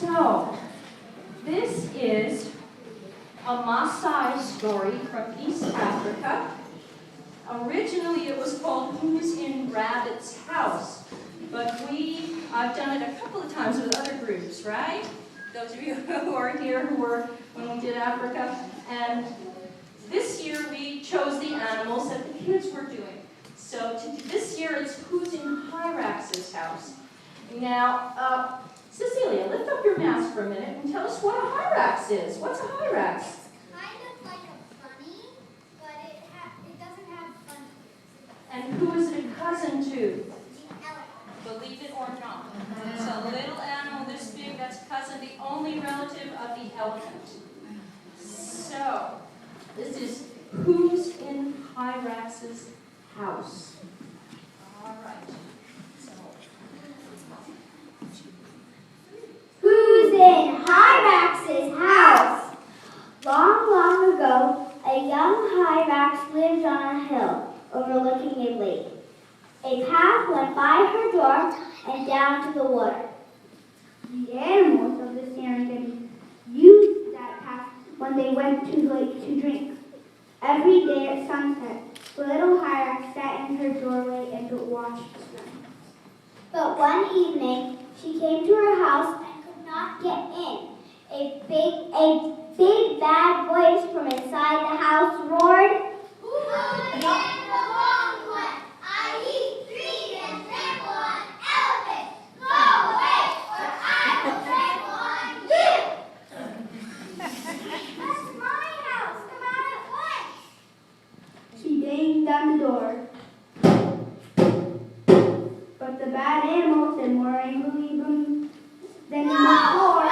So, this is a Maasai story from East Africa. Originally, it was called Who's in Rabbit's House, but I've done it a couple of times with other groups, right? Those of you who are here who were when we did Africa. And this year, we chose the animals that the kids were doing. So this year, it's Who's in Hyrax's House. Now, Cecilia, lift up your mask for a minute and tell us what a Hyrax is. What's a Hyrax? Kind of like a bunny, but it doesn't have bunny ears. And who is it a cousin to? The elephant. Believe it or not. It's a little animal this big that's cousin, the only relative of the elephant. So, this is Who's in Hyrax's House. All right. Who's in Hyrax's house? Long, long ago, a young Hyrax lived on a hill overlooking a lake. A path went by her door and down to the water. The animals of the Serengeti used that path when they went to the lake to drink. Every day at sunset, the little Hyrax sat in her doorway and watched them. But one evening, she came to her house and could not get in. A big bad voice from inside the house roared, Who's in the long one? I eat trees and trample on elephants. Go away, or I will trample on you. That's my house. Come out at once. She banged on the door. But the bad animal said more angrily than before.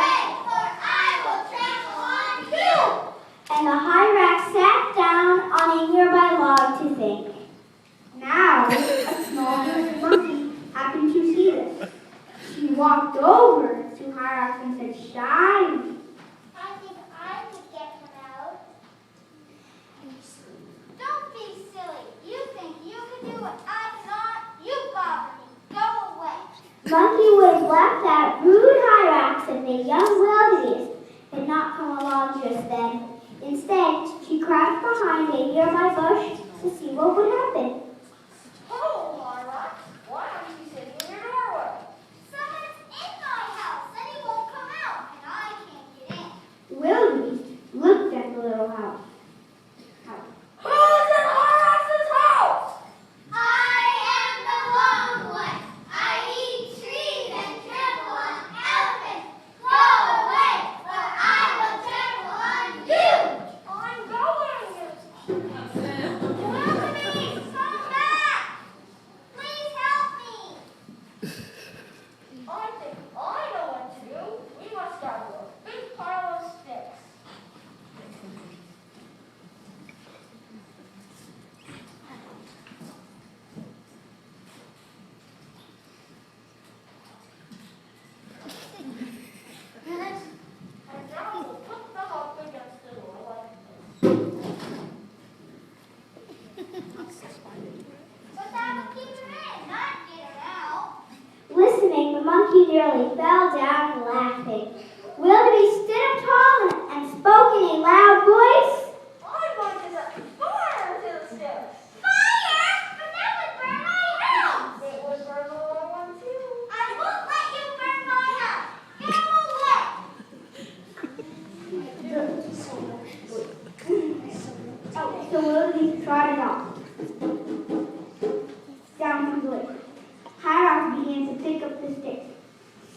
And the Hyrax sat down on a nearby log to think. Now, a small little monkey happened to see this. She walked over to Hyrax and said, "Shiny." I think I could get him out. Don't be silly. You think you can do what I cannot? You bother me. Go away. Monkey would have left that rude Hyrax if the young wildebeest had not come along just then. Instead, she crouched behind a nearby bush to see what would happen. Hello, Mara. Why are you sitting in your doorway? Someone's in my house and he won't come out, and I can't get in. The wildebeest looked at the little house. Who's in Hyrax's house? I am the long one. I eat trees and trample on elephants. Go away, or I will trample on you. I'm going. Wildebeest, come back. Please help me. I think I know what to do. We must gather a big pile of sticks. And now we'll put them up against the door like this. But that will keep him in, not get him out. Listening, the monkey nearly fell down laughing. Wildebeest stood up tall and spoke in a loud voice. I'm going to set fire to the sticks. Fire? But that would burn my house. It would burn the little one too. I won't let you burn my house. Get away. So Wildebeest trotted off down to the lake. Hyrax began to pick up the sticks.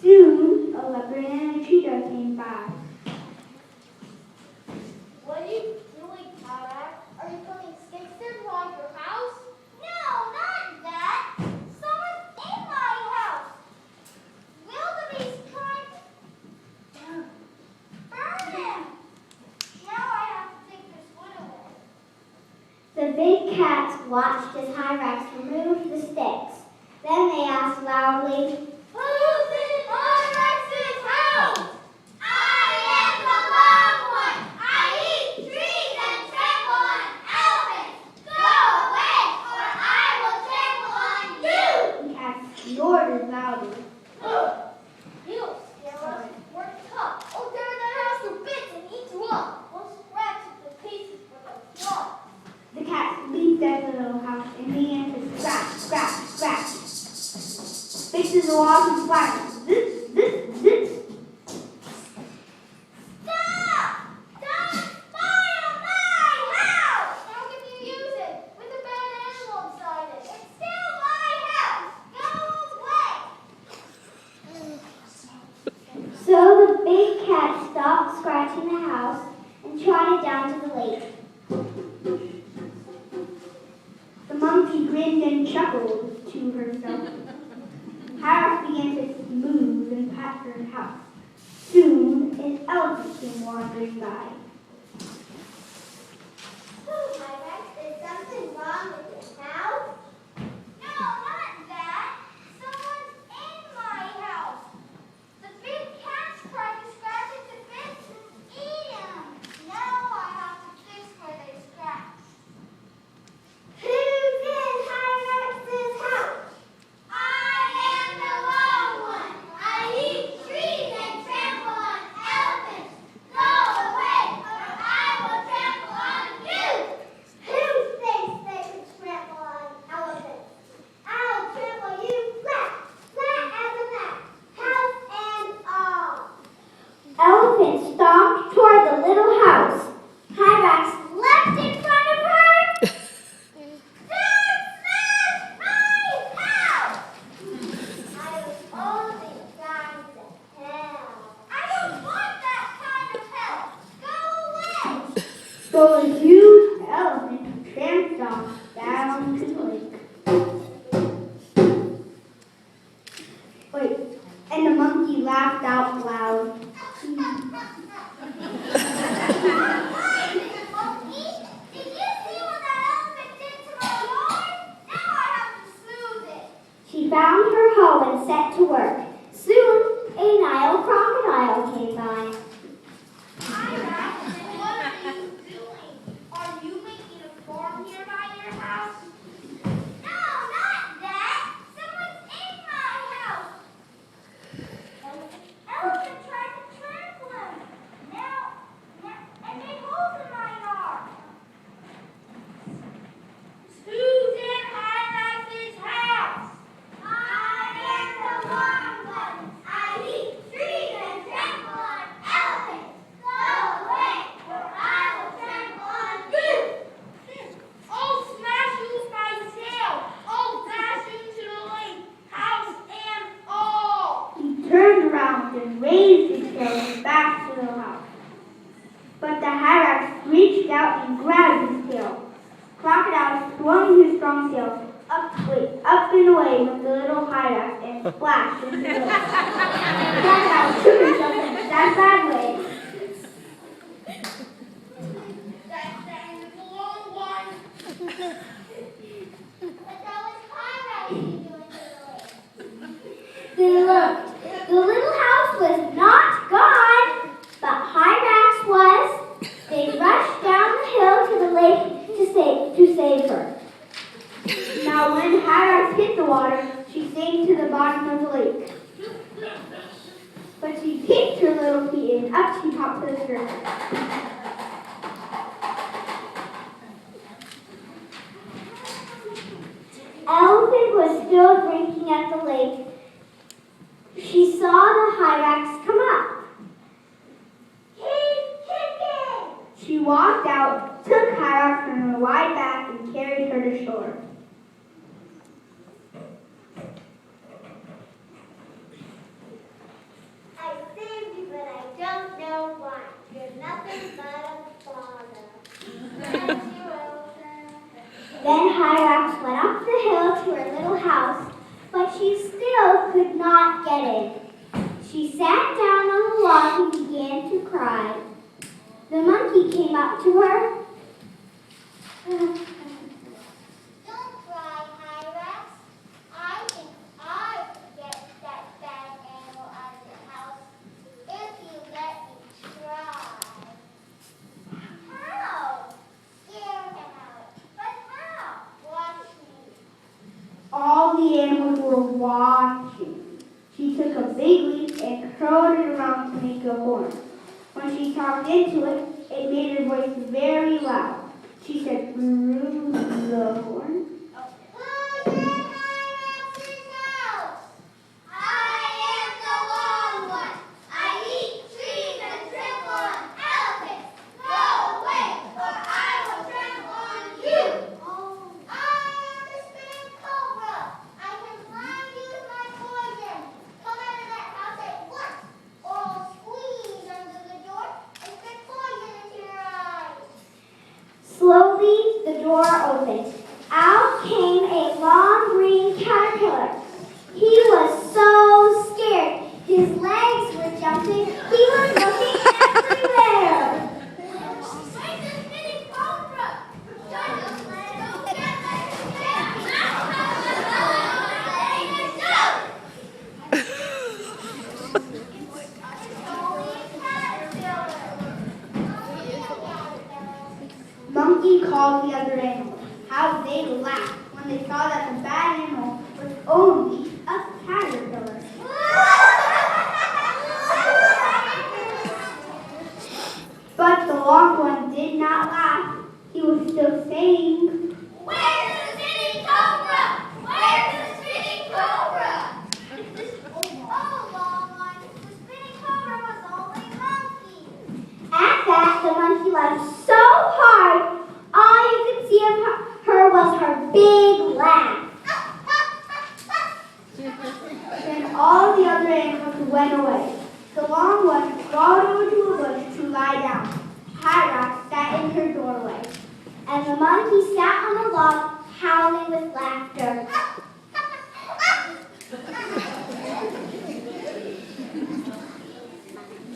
Soon, a leopard and a cheetah came by. What are you doing, Hyrax? Are you putting sticks in around your house? No, not that. Someone's in my house. Wildebeest trying to burn him. Now I have to take this wood away. The big cats watched as Hyrax removed the sticks. Then they asked loudly, Who's in Hyrax's house? I am the long one. I eat trees and trample on elephants. Go away, or I will trample on you. the cats snorted loudly. You scare us. We're fixes the walls and splashes. This. Stop! Don't spoil my house! How can you use it with a bad animal inside it? It's still my house! Go away! So the big cat stopped scratching the house and trotted down to the lake. The monkey grinned and chuckled to herself. Hyrax began to smooth and pat her house. Soon, an elephant came wandering by. Hyrax, is something wrong with your house? No, not that. Someone's in my house. The big cats tried to scratch it to bits and eat them. Now I have to fix where they scratch. Who's in Hyrax's house? I am the long one. I eat trees and trample on elephants. Go away, or I will trample on you. Who thinks they can trample on elephants? I'll trample you flat as a map, house and all. Elephant stomped toward the little house. Hyrax leapt in front of her. Don't smash my house! I was only trying to help. I don't want that kind of help. Go away! So a huge elephant tramped off down to the lake. Wait, and the monkey laughed out loud. Monkey, did you see what that elephant did to my yard? Now I have to smooth it. She found her hoe and set to work. Soon, a Nile crocodile came by. Hyrax, what are you doing? Are you making a farm here by your house? No, not that. Someone's in my house. Elephant tried to trample him. Now, and made holes in my yard. Who's in Hyrax's house? I am the long one. I eat trees and trample on elephants. Go away, or I will trample on you. I'll smash you with my tail. I'll dash you to the lake, house and all. He turned around and raised his tail back to the house. But the Hyrax reached out and grabbed his tail. Crocodile swung his strong tail up and away with the little Hyrax and splashed into the lake. Crocodile shook himself in a sad way. That is the long one. But that was Hyrax doing to the lake. They looked. The little house was not gone, but Hyrax was. They rushed down the hill to the lake to save her. Now when Hyrax hit the water, she sank to the bottom of the lake. But she kicked her little feet and up she hopped to the surface. Elephant was still drinking at the lake. She saw the Hyrax come up. He's kicking. She walked out, took Hyrax on her wide back, and carried her to shore. I saved you, but I don't know why. You're nothing but a bother. Thank you, Elephant. Then Hyrax went up the hill to her little house, but she still could not get in. She sat down on the log and began to cry. The monkey came up to her. Don't cry, Hyrax. I think I could get that bad animal out of the house if you let me try. How? Scare him out. But how? Watch me. All the animals were watching. She took a big leap and curled it around to make a horn. When she talked into it, it made her voice very loud. She said, through the horn. Who's in Hyrax's house? all the other animals. How they laughed when they saw that the bad animal was only a caterpillar. But the long one did not laugh. He was still saying, Where's the spinning cobra? Where's the spinning cobra? Oh, long one, the spinning cobra was only monkey. At that, the monkey laughed so hard, all you could see of her was her big laugh. Then all the other animals went away. The long one crawled over to a bush to lie down. Hyrax sat in her doorway, and the monkey sat on a log, howling with laughter.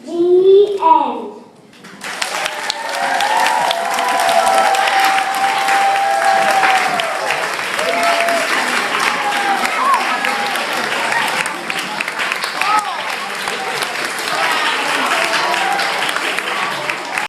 The end.